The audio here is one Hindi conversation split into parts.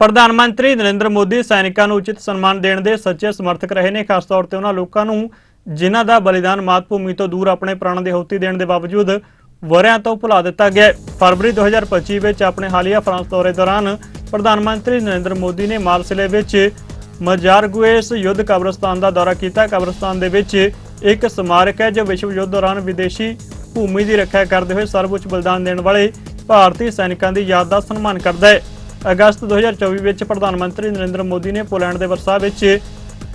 ਪ੍ਰਧਾਨ ਮੰਤਰੀ ਨਰਿੰਦਰ ਮੋਦੀ ਸੈਨਿਕਾਂ ਨੂੰ ਉਚਿਤ ਸਨਮਾਨ ਦੇਣ ਦੇ ਸੱਚੇ ਸਮਰਥਕ ਰਹੇ ਨੇ। ਖਾਸ ਤੌਰ ਤੇ ਉਹਨਾਂ ਲੋਕਾਂ ਨੂੰ ਜਿਨ੍ਹਾਂ ਦਾ ਬਲੀਦਾਨ ਮਾਤ ਭੂਮੀ ਤੋਂ ਦੂਰ ਆਪਣੇ ਪ੍ਰਾਣਾਂ ਦੀ ਆਹੂਤੀ ਦੇਣ ਦੇ ਬਾਵਜੂਦ ਵਰਿਆਂ ਤੋਂ ਭੁਲਾ ਦਿੱਤਾ ਗਿਆ। ਫਰਵਰੀ 2025 ਵਿੱਚ ਆਪਣੇ ਹਾਲੀਆ ਫਰਾਂਸ ਦੌਰੇ ਦੌਰਾਨ ਪ੍ਰਧਾਨ ਮੰਤਰੀ ਨਰਿੰਦਰ ਮੋਦੀ ਨੇ ਮਾਰਸਿਲੇ ਵਿੱਚ ਮਜ਼ਾਰਗੁਏਸ ਯੁੱਧ ਕਬਰਸਤਾਨ ਦਾ ਦੌਰਾ ਕੀਤਾ। ਕਬਰਸਤਾਨ ਦੇ ਵਿੱਚ ਇੱਕ ਸਮਾਰਕ ਹੈ ਜੋ ਵਿਸ਼ਵ ਯੁੱਧ ਦੌਰਾਨ ਵਿਦੇਸ਼ੀ ਭੂਮੀ ਦੀ ਰੱਖਿਆ ਕਰਦੇ ਹੋਏ ਸਰਵਉੱਚ ਬਲੀਦਾਨ ਦੇਣ ਵਾਲੇ ਭਾਰਤੀ ਸੈਨਿਕਾਂ ਦੀ ਯਾਦ ਦਾ ਸਨਮਾਨ ਕਰਦਾ ਹੈ। ਅਗਸਤ 2024 ਵਿੱਚ ਪ੍ਰਧਾਨ ਮੰਤਰੀ ਨਰਿੰਦਰ ਮੋਦੀ ਨੇ ਪੋਲੈਂਡ ਦੇ ਵਰਸਾ ਵਿੱਚ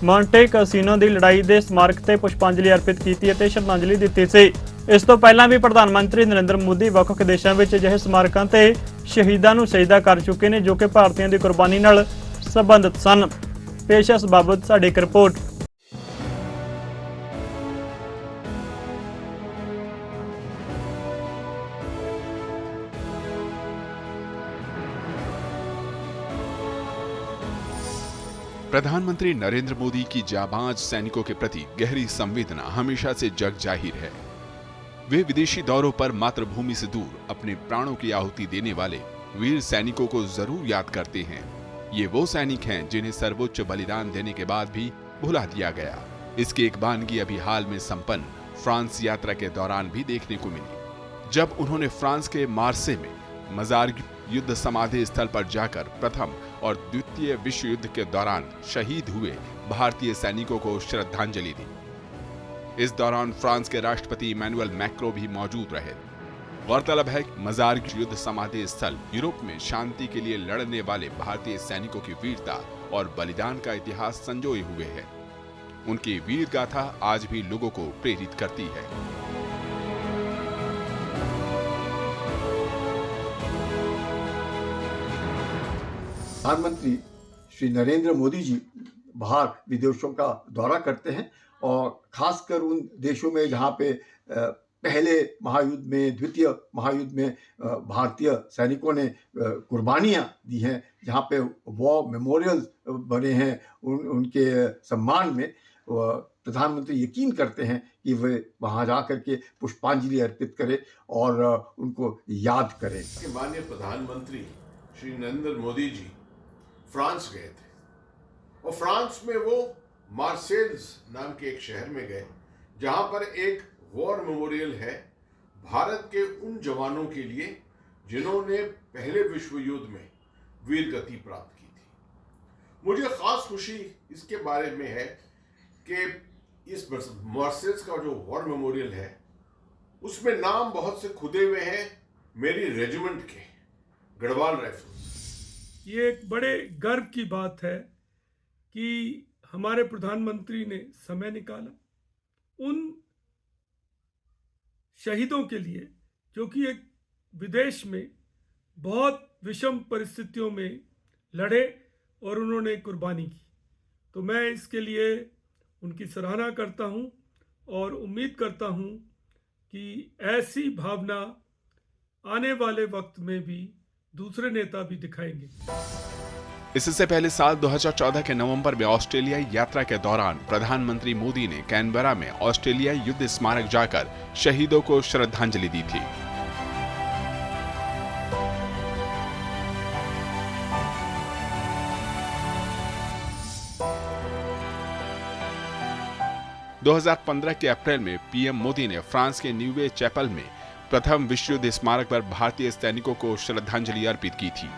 ਮੌਂਟੇ ਕੈਸੀਨੋ ਦੀ ਲੜਾਈ ਦੇ ਸਮਾਰਕ ਤੇ ਪੁਸ਼ਪਾਂਜਲੀ ਅਰਪਿਤ ਕੀਤੀ ਅਤੇ ਸ਼ਰਧਾਂਜਲੀ ਦਿੱਤੀ ਸੀ। ਇਸ ਤੋਂ ਪਹਿਲਾਂ ਵੀ ਪ੍ਰਧਾਨ ਮੰਤਰੀ ਨਰਿੰਦਰ ਮੋਦੀ ਵੱਖ-ਵੱਖ ਦੇਸ਼ਾਂ ਵਿੱਚ ਅਜਿਹੇ ਸਮਾਰਕਾਂ ਤੇ ਸ਼ਹੀਦਾਂ ਨੂੰ ਸ਼ਹੀਦਾ ਕਰ ਚੁੱਕੇ ਨੇ ਜੋ ਕਿ ਭਾਰਤੀਆਂ ਦੀ ਕੁਰਬਾਨੀ ਨਾਲ ਸੰਬੰਧਿਤ ਸਨ। ਪੇਸ਼ ਹੈ ਇਸ ਬਾਬਤ ਸਾਡੀ ਇੱਕ ਰਿਪੋर्ट। प्रधानमंत्री नरेंद्र मोदी की जाबाज सैनिकों के प्रति गहरी संवेदना हमेशा से जग जाहिर है। वे विदेशी दौरों पर मातृभूमि से दूर अपने प्राणों की आहुति देने वाले वीर सैनिकों को जरूर याद करते हैं। ये वो सैनिक हैं जिन्हें सर्वोच्च बलिदान देने के बाद भी भुला दिया गया। इसकी एक वानगी अभी हाल में संपन्न फ्रांस यात्रा के दौरान भी देखने को मिली, जब उन्होंने फ्रांस के मार्से में मजार युद्ध समाधि स्थल पर जाकर प्रथम और द्वितीय विश्व युद्ध के दौरान शहीद हुए भारतीय सैनिकों को श्रद्धांजलि दी। इस दौरान फ्रांस के राष्ट्रपति इमैनुअल मैक्रों भी मौजूद रहे। गौरतलब है कि मजार युद्ध समाधि स्थल यूरोप में शांति के लिए लड़ने वाले भारतीय सैनिकों की वीरता और बलिदान का इतिहास संजोए हुए है। उनकी वीर गाथा आज भी लोगों को प्रेरित करती है। प्रधानमंत्री श्री नरेंद्र मोदी जी बाहर विदेशों का दौरा करते हैं और खासकर उन देशों में जहाँ पे पहले महायुद्ध में, द्वितीय महायुद्ध में भारतीय सैनिकों ने कुर्बानियाँ दी हैं, जहाँ पे वॉर मेमोरियल बने हैं उनके सम्मान में। प्रधानमंत्री यकीन करते हैं कि वे वहाँ जा करके पुष्पांजलि अर्पित करें और उनको याद करें। माननीय प्रधानमंत्री श्री नरेंद्र मोदी जी फ्रांस गए थे और फ्रांस में वो मार्सेल्स नाम के एक शहर में गए, जहां पर एक वॉर मेमोरियल है भारत के उन जवानों के लिए जिन्होंने पहले विश्व युद्ध में वीर गति प्राप्त की थी। मुझे खास खुशी इसके बारे में है कि इस मार्सेल्स का जो वॉर मेमोरियल है उसमें नाम बहुत से खुदे हुए हैं मेरी रेजिमेंट के, गढ़वाल राइफल्स। ये एक बड़े गर्व की बात है कि हमारे प्रधानमंत्री ने समय निकाला उन शहीदों के लिए जो कि एक विदेश में बहुत विषम परिस्थितियों में लड़े और उन्होंने कुर्बानी की। तो मैं इसके लिए उनकी सराहना करता हूं और उम्मीद करता हूं कि ऐसी भावना आने वाले वक्त में भी दूसरे नेता भी दिखाएंगे। इससे पहले साल 2014 के नवंबर में ऑस्ट्रेलियाई यात्रा के दौरान प्रधानमंत्री मोदी ने कैनबरा में ऑस्ट्रेलियाई युद्ध स्मारक जाकर शहीदों को श्रद्धांजलि दी थी। – 2015 के अप्रैल में पीएम मोदी ने फ्रांस के न्यूवे चैपल में प्रथम विश्व युद्ध स्मारक पर भारतीय सैनिकों को श्रद्धांजलि अर्पित की थी।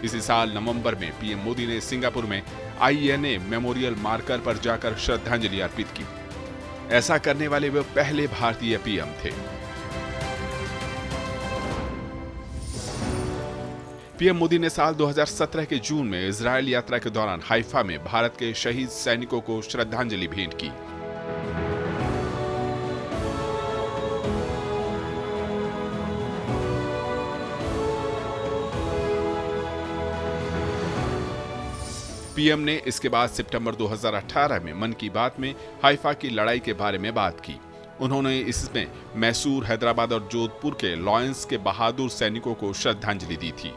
इसी साल नवंबर में पीएम मोदी ने सिंगापुर में आईएनए मेमोरियल मार्कर पर जाकर श्रद्धांजलि अर्पित की। ऐसा करने वाले वे पहले भारतीय पीएम थे। पीएम मोदी ने साल 2017 के जून में इजरायल यात्रा के दौरान हाइफा में भारत के शहीद सैनिकों को श्रद्धांजलि भेंट की। पीएम ने इसके बाद सितंबर 2018 में मन की बात में हाइफा की लड़ाई के बारे में बात की। उन्होंने इसमें मैसूर, हैदराबाद और जोधपुर के लॉयंस के बहादुर सैनिकों को श्रद्धांजलि दी थी।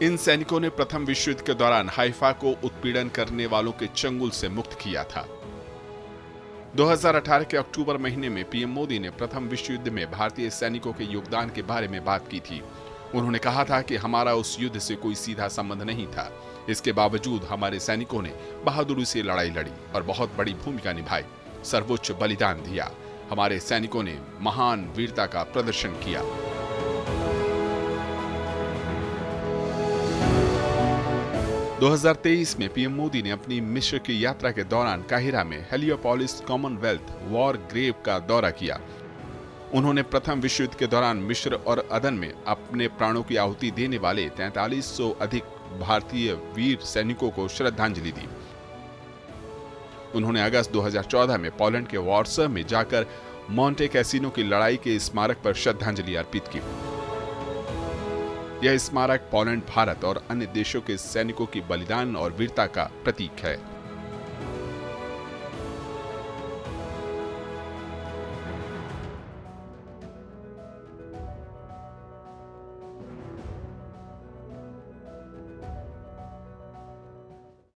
इन सैनिकों ने प्रथम विश्व युद्ध के दौरान हाइफा को उत्पीड़न करने वालों के चंगुल से मुक्त किया था। 2018 के अक्टूबर महीने में पीएम मोदी ने प्रथम विश्व युद्ध में भारतीय सैनिकों के योगदान के बारे में बात की थी। उन्होंने कहा था कि हमारा उस युद्ध से कोई सीधा संबंध नहीं था। इसके बावजूद हमारे सैनिकों ने बहादुरी से लड़ाई लड़ी और बहुत बड़ी भूमिका निभाई, सर्वोच्च बलिदान दिया। हमारे सैनिकों ने महान वीरता का प्रदर्शन किया। दो 2023 में पीएम मोदी ने अपनी मिस्र की यात्रा के दौरान काहिरा में हेलियोपोलिस कॉमनवेल्थ वॉर ग्रेव का दौरा किया। उन्होंने प्रथम विश्व युद्ध के दौरान मिस्र और अदन में अपने प्राणों की आहुति देने वाले 4300 अधिक भारतीय वीर सैनिकों को श्रद्धांजलि दी। उन्होंने अगस्त 2014 में पोलैंड के वॉर्सो में जाकर मोंटे कैसिनो की लड़ाई के स्मारक पर श्रद्धांजलि अर्पित की। यह स्मारक पोलैंड, भारत और अन्य देशों के सैनिकों की बलिदान और वीरता का प्रतीक है।